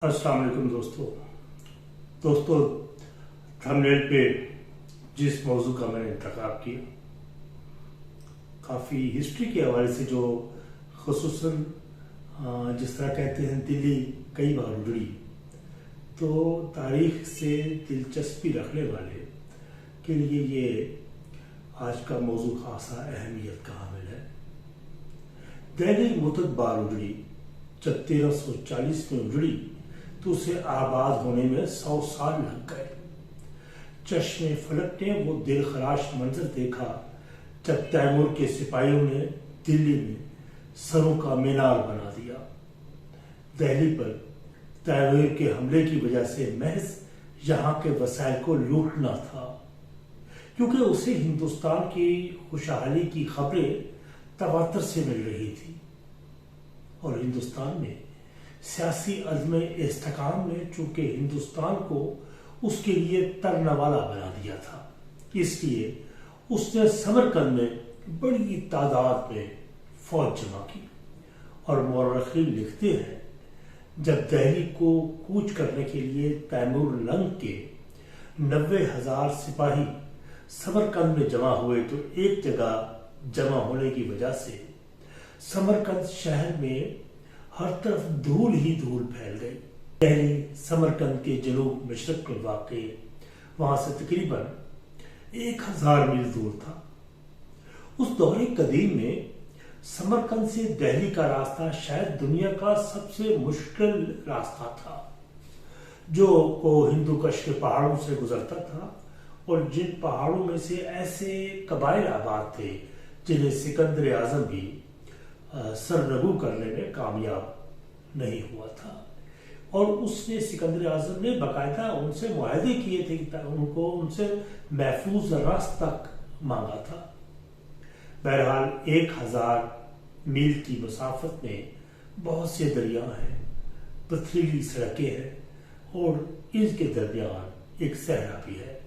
السلام علیکم دوستو تھمبنیل پہ جس موضوع کا میں نے انتخاب کیا کافی ہسٹری کے حوالے سے جو خصوصاً جس طرح کہتے ہیں دلی کئی بار اجڑی تو تاریخ سے دلچسپی رکھنے والے کے لیے یہ آج کا موضوع خاصا اہمیت کا حامل ہے۔ دہلی متعدد بار اجڑی، جب 1340 میں اجڑی تو اسے آباد ہونے میں 100 سال لگ گئے۔ چشم فلک نے وہ دل خراش منظر دیکھا جب تیمور کے سپاہیوں نے دلی میں سروں کا مینار بنا دیا۔ دہلی پر تیمور کے حملے کی وجہ سے محض یہاں کے وسائل کو لوٹنا تھا، کیونکہ اسے ہندوستان کی خوشحالی کی خبریں تواتر سے مل رہی تھی اور ہندوستان میں سیاسی عزم استحکام نے چونکہ ہندوستان کو اس کے لیے ترنوالا بنا دیا تھا، اس لیے اس نے سمرقند میں بڑی تعداد میں فوج جمع کی اور مورخین لکھتے ہیں جب دہلی کو کوچ کرنے کے لیے تیمور لنگ کے 90,000 سپاہی سمرقند میں جمع ہوئے تو ایک جگہ جمع ہونے کی وجہ سے سمرقند شہر میں ہر طرف دھول ہی دھول پھیل گئی۔ دہلی سمرقند کے جنوب مشرق میں واقع وہاں سے تقریباً 1000 میل دور تھا۔ اس دور قدیم میں سمرقند سے دہلی کا راستہ شاید دنیا کا سب سے مشکل راستہ تھا، جو کو ہندو کش کے پہاڑوں سے گزرتا تھا اور جن پہاڑوں میں سے ایسے قبائل آباد تھے جنہیں سکندر اعظم بھی سرنگو کرنے میں کامیاب نہیں ہوا تھا، اور اس نے سکندر اعظم نے باقاعدہ ان سے معاہدے کیے تھے کہ ان سے محفوظ راستہ مانگا تھا۔ بہرحال 1000 میل کی مسافت میں بہت سے دریا ہیں، پتھریلی سڑکیں ہیں اور ان کے درمیان ایک صحرا بھی ہے،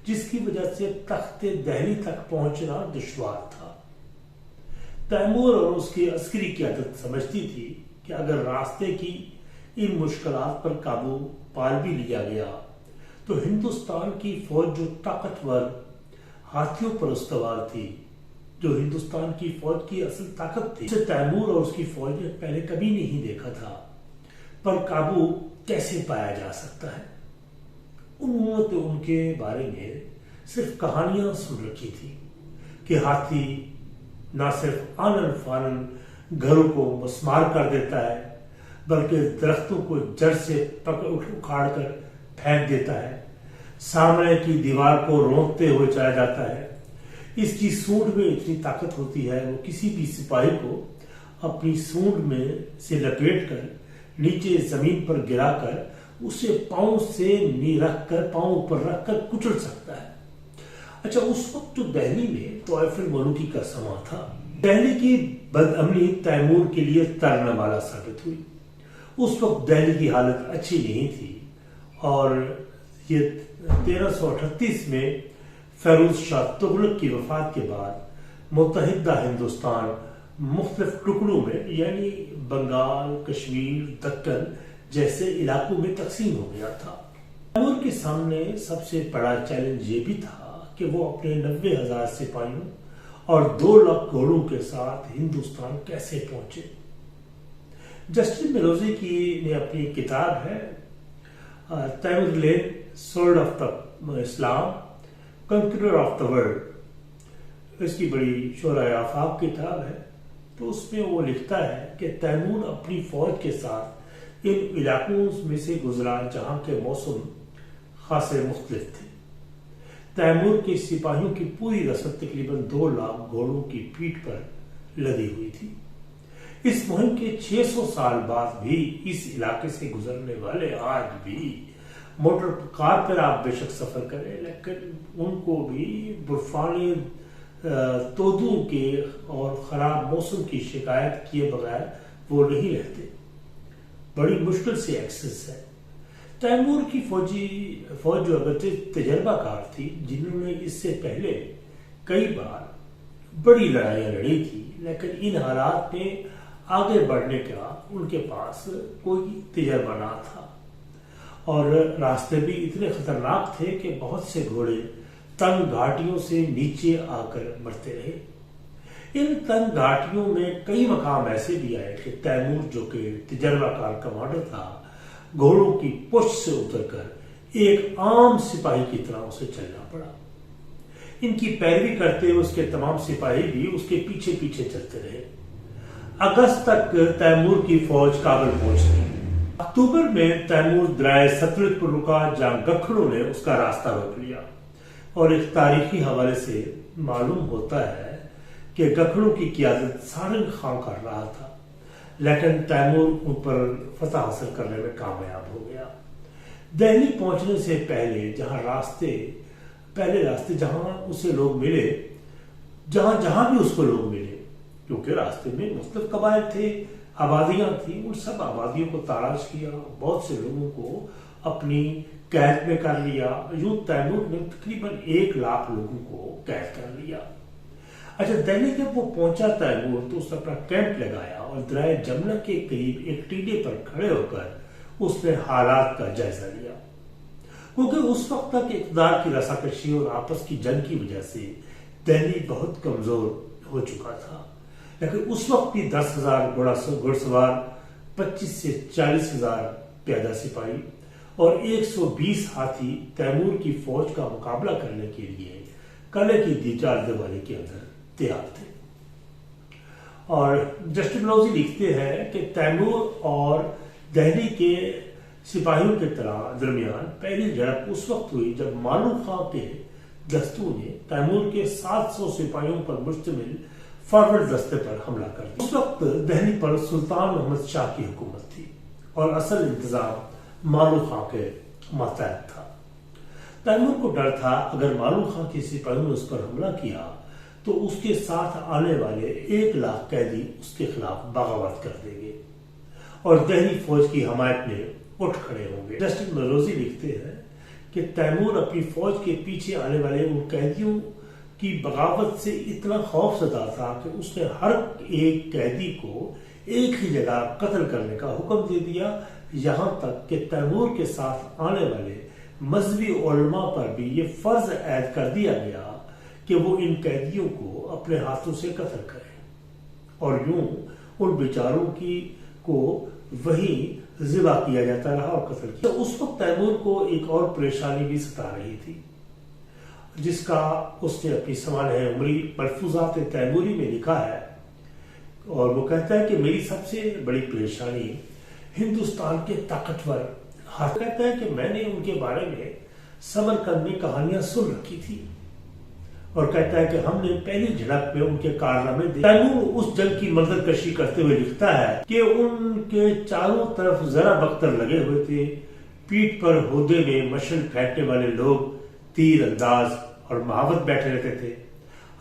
جس کی وجہ سے تخت دہلی تک پہنچنا دشوار تھا۔ تیمور اور اس کی عسکری قیادت سمجھتی تھی کہ اگر راستے کی ان مشکلات پر قابو پا بھی لیا گیا تو ہندوستان کی فوج جو طاقتور ہاتھیوں پر استوار تھی، جو ہندوستان کی فوج کی اصل طاقت تھی، اسے تیمور اور اس کی فوج نے پہلے کبھی نہیں دیکھا تھا، پر قابو کیسے پایا جا سکتا ہے۔ انہوں نے تو ان کے بارے میں صرف کہانیاں سن رکھی تھی کہ ہاتھی نہ صرف آنن فانن گھروں کو مسمار کر دیتا ہے بلکہ درختوں کو جڑ سے اکھاڑ کر پھینک دیتا ہے، سامنے کی دیوار کو رونقتے ہوئے چلا جاتا ہے، اس کی سونڈ میں اتنی طاقت ہوتی ہے وہ کسی بھی سپاہی کو اپنی سونڈ میں سے لپیٹ کر نیچے زمین پر گرا کر اسے پاؤں سے پاؤں اوپر رکھ کر کچل سکتا ہے۔ اچھا، اس وقت جو دہلی میں طائف الملوکی کا سماں تھا، دہلی کی بدامنی تیمور کے لیے ترنوالا ثابت ہوئی۔ اس وقت دہلی کی حالت اچھی نہیں تھی اور یہ 1338 میں فیروز شاہ تغلق کی وفات کے بعد متحدہ ہندوستان مختلف ٹکڑوں میں یعنی بنگال، کشمیر، دکن جیسے علاقوں میں تقسیم ہو گیا تھا۔ تیمور کے سامنے سب سے بڑا چیلنج یہ بھی تھا کہ وہ اپنے 90,000 سپاہیوں اور 2 لاکھ گھوڑوں کے ساتھ ہندوستان کیسے پہنچے۔ جسٹن میلوزی کی نے اپنی کتاب ہے تیمور لین sword of the Islam conqueror of the world, اس کی بڑی شعرۂ آفاق کتاب ہے، تو اس میں وہ لکھتا ہے کہ تیمور اپنی فوج کے ساتھ ان علاقوں میں سے گزرا جہاں کے موسم خاصے مختلف تھے۔ تیمور کے سپاہیوں کی پوری رسد تقریباً 2 لاکھ گھوڑوں کی پیٹھ پر لدی ہوئی تھی۔ اس مہم کے 600 سال بعد بھی اس علاقے سے گزرنے والے آج بھی موٹر کار پر آپ بے شک سفر کریں، لیکن ان کو بھی برفانی تودوں کے اور خراب موسم کی شکایت کیے بغیر وہ نہیں رہتے، بڑی مشکل سے ایکسس ہے۔ تیمور کی فوج جو اگرچہ تجربہ کار تھی، جنہوں نے اس سے پہلے کئی بار بڑی لڑائیاں لڑی تھی، لیکن ان حالات میں آگے بڑھنے کا ان کے پاس کوئی تجربہ نہ تھا، اور راستے بھی اتنے خطرناک تھے کہ بہت سے گھوڑے تنگ گھاٹیوں سے نیچے آ کر مرتے رہے۔ ان تنگ گھاٹیوں میں کئی مقام ایسے بھی آئے کہ تیمور، جو کہ تجربہ کار کمانڈر تھا، گھوڑوں کی پشت سے اتر کر ایک عام سپاہی کی طرح اسے چلنا پڑا۔ ان کی پیروی کرتے ہوئے اس کے تمام سپاہی بھی اس کے پیچھے پیچھے چلتے رہے۔ اگست تک تیمور کی فوج کابل پہنچ گئی۔ اکتوبر میں تیمور دریائے ستلج پر رکا، جہاں گکھڑوں نے اس کا راستہ روک لیا، اور ایک تاریخی حوالے سے معلوم ہوتا ہے کہ گکھڑوں کی قیادت سارنگ خان کر رہا تھا، لیکن تیمور ان پر فتح حاصل کرنے میں کامیاب ہو گیا۔ دہلی پہنچنے سے پہلے پہلے راستے جہاں اسے لوگ ملے، جہاں بھی اس کو لوگ ملے، کیونکہ راستے میں مختلف قبائل تھے، آبادیاں تھیں، ان سب آبادیوں کو تلاش کیا، بہت سے لوگوں کو اپنی قید میں کر لیا۔ یوں تیمور نے تقریباً 1 لاکھ لوگوں کو قید کر لیا۔ اچھا، دہلی جب وہ پہنچا تیمور تو اس نے اپنا کیمپ لگایا اور دریائے جمنا کے قریب ایک ٹیلے پر کھڑے ہو کر اس نے حالات کا جائزہ لیا، کیونکہ اس وقت تک اقتدار کی رساکشی اور آپس کی جنگ کی وجہ سے دہلی بہت کمزور ہو چکا تھا، لیکن اس وقت بھی 10,000 گھڑ سوار، 25 سے 40,000 پیادہ سپاہی اور 120 ہاتھی تیمور کی فوج کا مقابلہ کرنے کے لیے قلعے کی چار دیواری کے اندر تیار تھے۔ اور جسٹن ملوزی لکھتے ہیں کہ تیمور اور دہلی کے سپاہیوں کے درمیان پہلی جھڑپ اس وقت ہوئی جب مالو خان کے دستوں نے تیمور کے 700 سپاہیوں پر مشتمل فارورڈ دستے پر حملہ کر دیا۔ اس وقت دہلی پر سلطان محمد شاہ کی حکومت تھی اور اصل انتظام مالو خان کے ماتحت تھا۔ تیمور کو ڈر تھا اگر مالو خان کے سپاہیوں نے اس پر حملہ کیا تو اس کے ساتھ آنے والے 1 لاکھ قیدی اس کے خلاف بغاوت کر دیں گے اور دہلی فوج کی حمایت میں اٹھ کھڑے ہوں گے۔ جسٹن ملوزی لکھتے ہیں کہ تیمور اپنی فوج کے پیچھے آنے والے ان قیدیوں کی بغاوت سے اتنا خوف زدہ تھا کہ اس نے ہر ایک قیدی کو ایک ہی جگہ قتل کرنے کا حکم دے دیا، یہاں تک کہ تیمور کے ساتھ آنے والے مذہبی علماء پر بھی یہ فرض عائد کر دیا گیا کہ وہ ان قیدیوں کو اپنے ہاتھوں سے قتل کریں، اور یوں ان بیچاروں کو وہیں ذبح کیا جاتا رہا اور قتل کیا۔ اس وقت تیمور کو ایک اور پریشانی بھی ستا رہی تھی، جس کا اس نے اپنی سوانح عمری ملفوظات تیموری میں لکھا ہے، اور وہ کہتا ہے کہ میری سب سے بڑی پریشانی ہندوستان کے طاقتور ہاتھ، کہتا ہے کہ میں نے ان کے بارے میں سمرقند میں کہانیاں سن رکھی تھی، اور کہتا ہے کہ ہم نے پہلی جھڑپ میں ان کے کارنامے دیکھے۔ تیمور اس جنگ کی منظر کشی کرتے ہوئے لکھتا ہے کہ ان کے چاروں طرف ذرا بختر لگے ہوئے تھے، پیٹھ پر ہودے میں مشعل پھینکنے والے لوگ تیر انداز اور محاوت بیٹھے رہتے تھے۔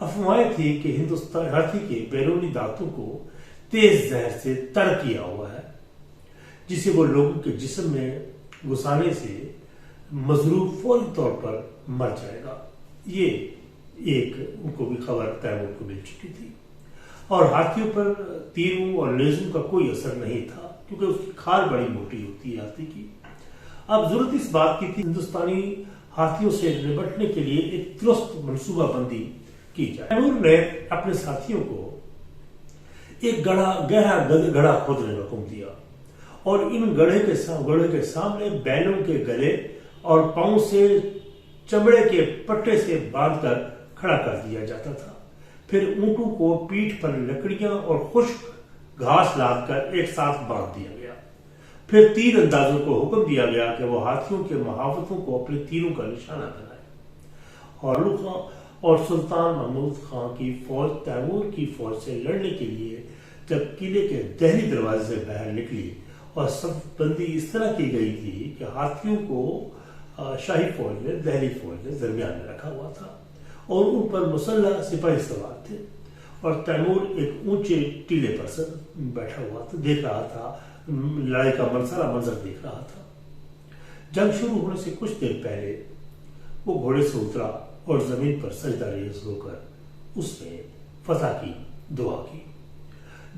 افواہیں تھی کہ ہندوستان ہاتھی کے بیرونی دانتوں کو تیز زہر سے تر کیا ہوا ہے، جسے وہ لوگوں کے جسم میں گھسانے سے مضروب فوری طور پر مر جائے گا۔ یہ ایک ان کو بھی خبر تیمور کو مل چکی تھی، اور ہاتھیوں پر تیروں اور نیزوں کا کوئی اثر نہیں تھا، کیونکہ اس کی کھال بڑی موٹی ہوتی ہے ہاتھی کی۔ اب ضرورت اس بات کی تھی ہندوستانی ہاتھیوں سے نمٹنے کے لیے ایک درست منصوبہ بندی کی جائے۔ تیمور نے اپنے ساتھیوں کو ایک گہرا گڑھا کھودنے کا حکم دیا، اور ان گڑھے کے سامنے بیلوں کے گلے اور پاؤں سے چمڑے کے پٹے سے باندھ کر کھڑا کر دیا جاتا تھا۔ پھر اونٹوں کو پیٹھ پر لکڑیاں اور خشک گھاس لاد کر ایک ساتھ باندھ دیا گیا۔ پھر تیر اندازوں کو حکم دیا گیا کہ وہ ہاتھیوں کے محاوتوں کو اپنے تیروں کا نشانہ بنائیں، اور سلطان محمود خان کی فوج تیمور کی فوج سے لڑنے کے لیے جب قلعے کے دہلی دروازے سے باہر نکلی، اور صف بندی اس طرح کی گئی تھی کہ ہاتھیوں کو شاہی فوج نے، دہلی فوج نے درمیان میں رکھا ہوا تھا، اور ان پر مسلح سپاہی سوار تھے، اور تیمور ایک اونچے ٹیلے پر بیٹھا ہوا تھا، دیکھ رہا تھا، لڑائی کا سارا منظر دیکھ رہا تھا۔ جنگ شروع ہونے سے کچھ دیر پہلے وہ گھوڑے سے اترا اور زمین پر سجدہ ریز ہو کر اس نے فتح کی دعا کی۔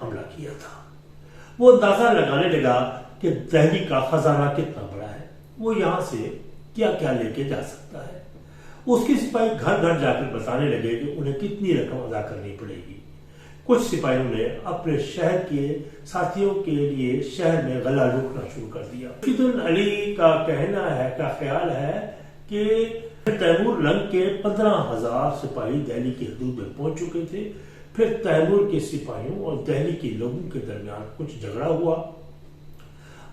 حملہ کیا تھا۔ وہ اندازہ لگانے لگا کہ دہلی کا خزانہ کتنا بڑا ہے، وہ یہاں سے کیا کیا لے کے جا سکتا ہے۔ اس کے سپاہی گھر گھر جا کر بتانے لگے کہ انہیں کتنی رقم ادا کرنی پڑے گی۔ کچھ سپاہیوں نے اپنے شہر کے ساتھیوں کے لیے شہر میں غلہ لوٹنا شروع کر دیا۔ رشید علی کا خیال ہے کہ تیمور لنگ کے 15,000 سپاہی دہلی کی حدود میں پہنچ چکے تھے۔ پھر تیمور کے سپاہیوں اور دہلی کے لوگوں کے درمیان کچھ جھگڑا ہوا۔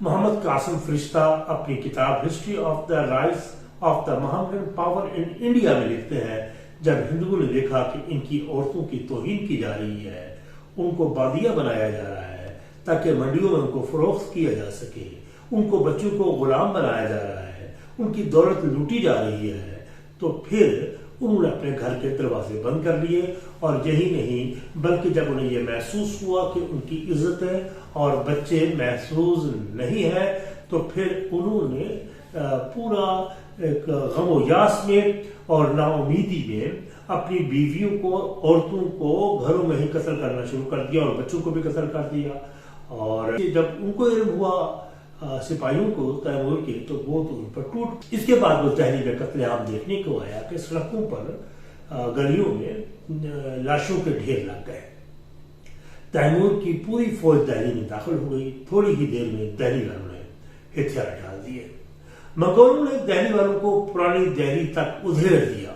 محمد قاسم فرشتہ اپنی کتاب history of the rise of the Mohammedan power in India میں لکھتے ہیں، جب ہندوؤں نے دیکھا کہ ان کی عورتوں کی توہین کی جا رہی ہے، ان کو بادیہ بنایا جا رہا ہے تاکہ منڈیوں میں ان کو فروخت کیا جا سکے، ان کو بچوں کو غلام بنایا جا رہا ہے، ان کی دولت لوٹی جا رہی ہے، تو پھر انہوں نے اپنے گھر کے دروازے بند کر لیے۔ اور یہی نہیں بلکہ جب انہیں یہ محسوس ہوا کہ ان کی عزت ہے اور بچے محفوظ نہیں ہے، تو پھر انہوں نے پورا ایک غم و یاس میں اور نا امیدی میں اپنی بیویوں کو، عورتوں کو گھروں میں ہی قتل کرنا شروع کر دیا اور بچوں کو بھی قتل کر دیا۔ اور جب ان کو علم ہوا سپاہیوں کو تیمور کے، تو وہ تو ان پر ٹوٹ۔ اس کے بعد وہ دہلی میں قتل عام دیکھنے کو آیا کہ سڑکوں پر گلیوں میں لاشوں کے ڈھیر لگ گئے۔ تیمور کی پوری فوج دہلی میں داخل ہو گئی۔ تھوڑی ہی دیر میں دہلی والوں نے ہتھیار ڈال دیے۔ منگولوں نے دہلی والوں کو پرانی دہلی تک ادھیڑ دیا،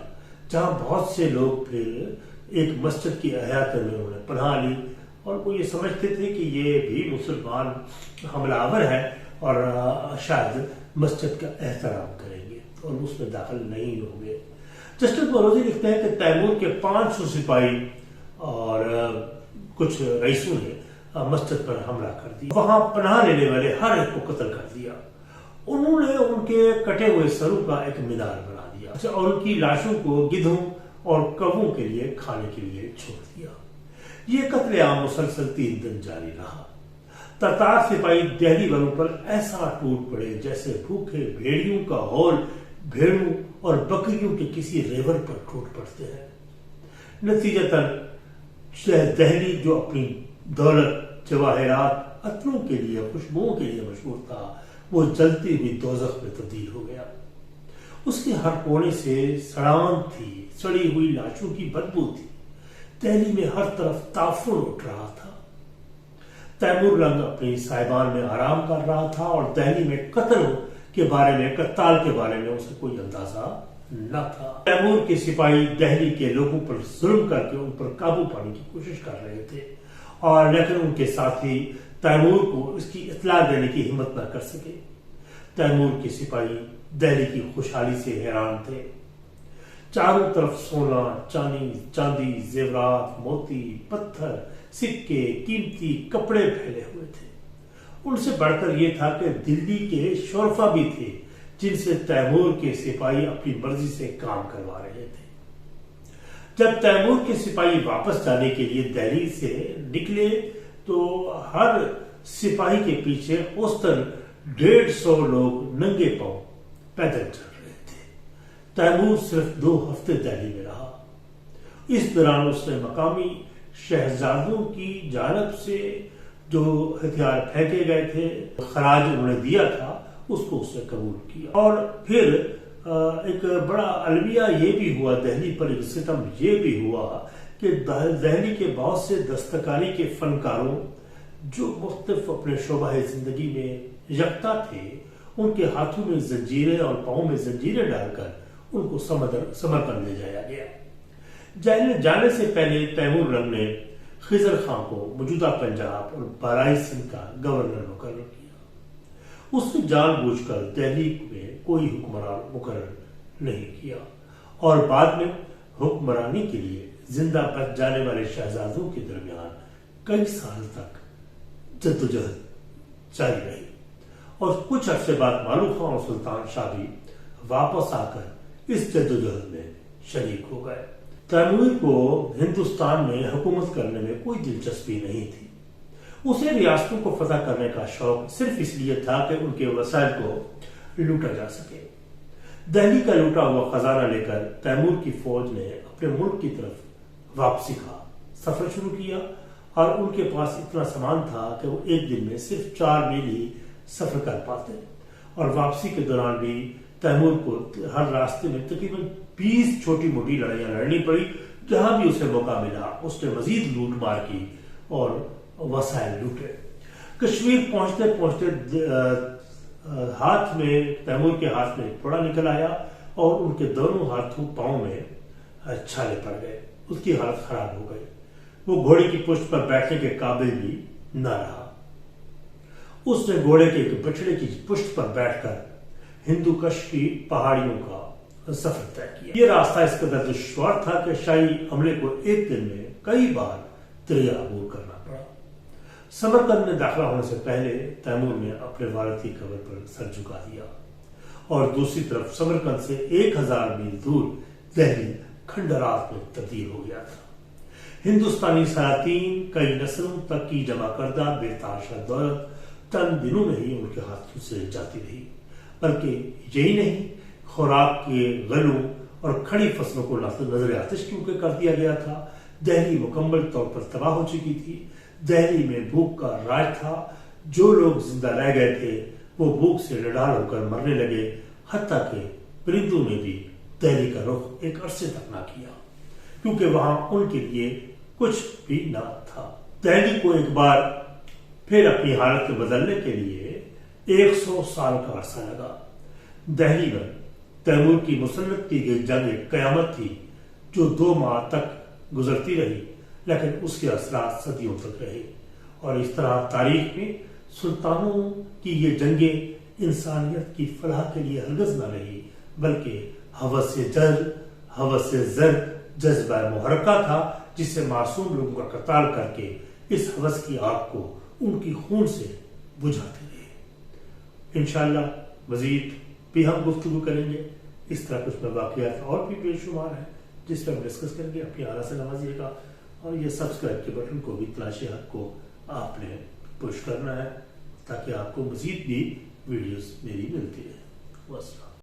جہاں بہت سے لوگ پھر ایک مسجد کی احاطے میں انہوں نے پناہ لی، اور وہ یہ سمجھتے تھے کہ یہ بھی مسلمان حملہ آور ہے اور شاید مسجد کا احترام کریں گے اور اس میں داخل نہیں ہوں گے۔ جسٹس بروزی لکھتے ہیں کہ تیمور کے 500 سپاہی اور کچھ رئیسوں نے مسجد پر حملہ کر دیا۔ وہاں پناہ لینے والے ہر ایک کو قتل کر دیا۔ انہوں نے ان کے کٹے ہوئے سروں کا ایک مینار بنا دیا اور ان کی لاشوں کو گدھوں اور کووں کے لیے کھانے کے لیے چھوڑ دیا۔ یہ قتل عام مسلسل 3 دن جاری رہا۔ تتار سپاہی دہلی والوں پر ایسا ٹوٹ پڑے جیسے بھوکے بھیڑیوں کا ہول بھیڑوں اور بکریوں کے کسی ریور پر ٹوٹ پڑتے ہیں۔ نتیجتاً دہلی جو اپنی دولت، جواہرات، عطروں کے لیے، خوشبوؤں کے لیے مشہور تھا، وہ جلتی ہوئی دوزخ میں تبدیل ہو گیا۔ اس کے ہر کونے سے سڑان تھی، سڑی ہوئی لاشوں کی بدبو تھی۔ دہلی میں ہر طرف تعفن اٹھ رہا تھا۔ تیمور لنگ اپنی صاحبان میں آرام کر رہا تھا اور دہلی میں قتل کے بارے میں، قتال کے بارے میں اسے کوئی اندازہ نہ تھا۔ تیمور کے سپاہی دہلی کے لوگوں پر ظلم کر کے ان پر قابو پانے کی کوشش کر رہے تھے، اور لیکن ان کے ساتھی تیمور کو اس کی اطلاع دینے کی ہمت نہ کر سکے۔ تیمور کے سپاہی دہلی کی خوشحالی سے حیران تھے۔ چاروں طرف سونا، چاندی، زیورات، موتی، پتھر، سکے، قیمتی کپڑے پھیلے ہوئے تھے۔ ان سے بڑھ کر یہ تھا کہ دلی کے شرفا بھی تھے جن سے تیمور کے سپاہی اپنی مرضی سے کام کروا رہے تھے۔ جب تیمور کے سپاہی واپس جانے کے لیے دہلی سے نکلے تو ہر سپاہی کے پیچھے اوسطاً 150 لوگ ننگے پاؤں پیدل چل رہے تھے۔ تیمور صرف 2 ہفتے دہلی میں رہا۔ اس دوران اس نے مقامی شہزادوں کی جانب سے جو ہتھیار پھینکے گئے تھے، خراج انہوں نے دیا تھا، اس کو اس نے قبول کیا۔ اور پھر ایک بڑا المیہ یہ بھی ہوا دہلی پر، ایک ستم یہ بھی ہوا کہ دہلی کے بہت سے دستکاری کے فنکاروں جو مختلف اپنے شعبہ زندگی میں یکتا تھے، ان کے ہاتھوں میں زنجیریں اور پاؤں میں زنجیریں ڈال کر ان کو سمرقند لے جایا گیا۔ جانے سے پہلے تیمور لنگ نے خضر خان کو موجودہ پنجاب اور بالائی سندھ کا گورنر مقرر کیا۔ اس نے جان بوجھ کر دہلی میں کوئی حکمران مقرر نہیں کیا، اور بعد میں حکمرانی کے لیے زندہ بچ جانے والے شہزادوں کے درمیان کئی سال تک جدوجہد جاری رہی، اور کچھ عرصے بعد مالو خان اور سلطان شاہ بھی واپس آ کر اس جدوجہد میں شریک ہو گئے۔ تیمور کو ہندوستان میں حکومت کرنے میں کوئی دلچسپی نہیں تھی۔ اسے ریاستوں کو فتح کرنے کا شوق صرف اس لیے تھا کہ ان کے وسائل کو لوٹا جا سکے۔ دہلی کا لوٹا ہوا خزانہ لے کر تیمور کی فوج نے اپنے ملک کی طرف واپسی کا سفر شروع کیا، اور ان کے پاس اتنا سامان تھا کہ وہ ایک دن میں صرف 4 میل ہی سفر کر پاتے، اور واپسی کے دوران بھی تیمور کو ہر راستے میں تقریباً 20 چھوٹی موٹی لڑائیاں لڑنی پڑی۔ جہاں بھی اسے موقع ملا اس نے مزید لوٹ مار کی اور وسائل لوٹے۔ کشمیر پہنچتے پہنچتے ہاتھ میں تیمور کے ہاتھ میں ایک پھوڑا نکل آیا اور ان کے دونوں ہاتھوں پاؤں میں چھالے پڑ گئے۔ اس کی حالت خراب ہو گئی، وہ گھوڑے کی پشت پر بیٹھنے کے قابل بھی نہ رہا۔ اس نے گھوڑے کے ایک بچڑے کی پشت پر بیٹھ کر ہندو کش کی پہاڑیوں کا سفر طے کیا۔ یہ راستہ اس قدر دشوار تھا کہ شاہی عملے کو ایک دن میں کئی بار دریا عبور کرنا پڑا۔ سمرقند میں داخلہ ہونے سے پہلے تیمور نے اپنے والد کی قبر پر سر جھکا دیا، اور دوسری طرف سمرقند سے 1000 میل دور دہلی کھنڈرات میں تبدیل ہو گیا تھا۔ ہندوستانی سلاطین کئی نسلوں تک کی جمع کردہ بے تحاشا دولت چند دنوں میں ہی ان کے ہاتھوں سے جاتی رہی، بلکہ یہی نہیں، خوراک کے غلوں اور کھڑی فصلوں کو نظر آتش کیونکہ کر دیا گیا تھا۔ دہلی مکمل طور پر تباہ ہو چکی تھی۔ دہلی میں بھوک کا راج تھا۔ جو لوگ زندہ رہ گئے تھے وہ بھوک سے نڈال ہو کر مرنے لگے، حتیٰ کہ پرندوں نے بھی دہلی کا رخ ایک عرصے تک نہ کیا، کیونکہ وہاں ان کے لیے کچھ بھی نہ تھا۔ دہلی کو ایک بار پھر اپنی حالت بدلنے کے لیے 100 سال کا عرصہ لگا۔ دہلی میں تیمور کی مسلط کی گئی جنگ ایک قیامت تھی جو 2 ماہ تک گزرتی رہی، لیکن اس کے اثرات صدیوں تک رہے، اور اس طرح تاریخ میں سلطانوں کی یہ جنگیں انسانیت کی فلاح کے لیے ہرگز نہ رہی، بلکہ ہوس زر جذبہ محرکہ تھا جسے معصوم لوگوں کا قتال کر کے اس ہوس کی آگ کو ان کی خون سے بجھاتے رہے۔ انشاءاللہ مزید بھی ہم گفتگو کریں گے، اس طرح کچھ واقعات اور بھی بے شمار ہیں جس پہ ہم ڈسکس کریں گے۔ اپنی آرا سے نوازیے گا، اور یہ سبسکرائب کے بٹن کو بھی تلاشی حق کو آپ نے پش کرنا ہے تاکہ آپ کو مزید بھی ویڈیوز میری ملتی ہے۔ والسلام۔